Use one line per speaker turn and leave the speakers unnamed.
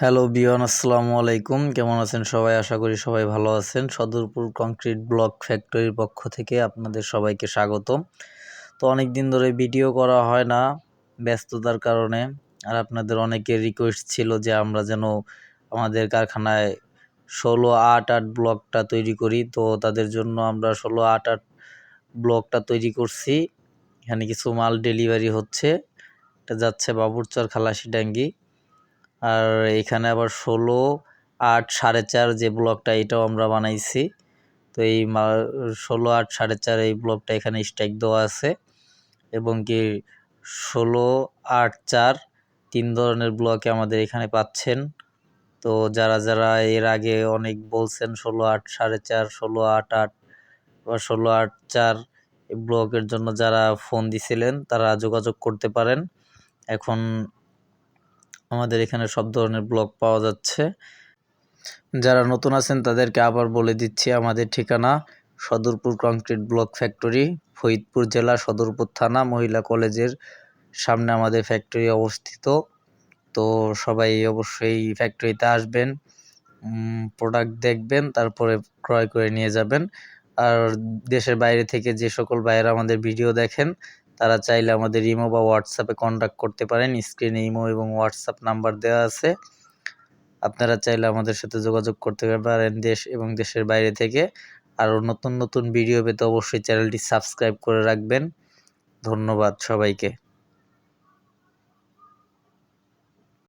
Hello বিয়ন, আসসালামু আলাইকুম। কেমন আছেন সবাই? আশা করি সবাই ভালো আছেন। সদরপুর কংক্রিট ব্লক ফ্যাক্টরির পক্ষ থেকে আপনাদের সবাইকে স্বাগতম। তো অনেক দিন ধরে ভিডিও করা হয় না ব্যস্ততার কারণে। আর আপনাদের অনেকের রিকোয়েস্ট ছিল যে আমরা যেন আমাদের কারখানায় 16-8-8 ব্লকটা তৈরি করি। তো তাদের জন্য আমরা 16-8-8 ব্লকটা তৈরি করছি। এখানে কিছু মাল ডেলিভারি হচ্ছে। এটা যাচ্ছে বাবুরচর খালাসিডাঙ্গি। আর এখানে আবার 16-8-4.5 যে ব্লকটা এটাও আমরা বানাইছি। তো এই 16-8-4.5 এই ব্লকটা এখানে স্ট্রাইক দেওয়া আছে, এবং কি 16-8-4 তিন ধরনের ব্লকে আমাদের এখানে পাচ্ছেন। তো যারা যারা এর আগে অনেক বলছেন 16-8-4.5, 16-8-8 বা 16-8-4 এই ব্লকের জন্য যারা ফোন দিছিলেন তারা যোগাযোগ করতে পারেন। এখন আমাদের এখানে সব ধরনের ব্লক পাওয়া যাচ্ছে। যারা নতুন আছেন তাদেরকে আবার বলে দিচ্ছি, আমাদের ঠিকানা Sadarpur concrete block factory, Faridpur জেলা, সদরপুর থানা, মহিলা কলেজের সামনে আমাদের ফ্যাক্টরি অবস্থিত। তো সবাই অবশ্যই ফ্যাক্টরিতে আসবেন, প্রোডাক্ট দেখবেন, তারপরে ক্রয় করে নিয়ে যাবেন। আর দেশের বাইরে থেকে যে সকল ভাইয়েরা আমাদের ভিডিও দেখেন তারা চাইলে আমাদের ইমো বা হোয়াটসঅ্যাপে কন্ট্যাক্ট করতে পারেন। স্ক্রিনে ইমো এবং হোয়াটসঅ্যাপ নাম্বার দেওয়া আছে। আপনারা চাইলে আমাদের সাথে যোগাযোগ করতে পারেন দেশ এবং দেশের বাইরে থেকে। আরও নতুন নতুন ভিডিও পেতে অবশ্যই চ্যানেলটি সাবস্ক্রাইব করে রাখবেন। ধন্যবাদ সবাইকে।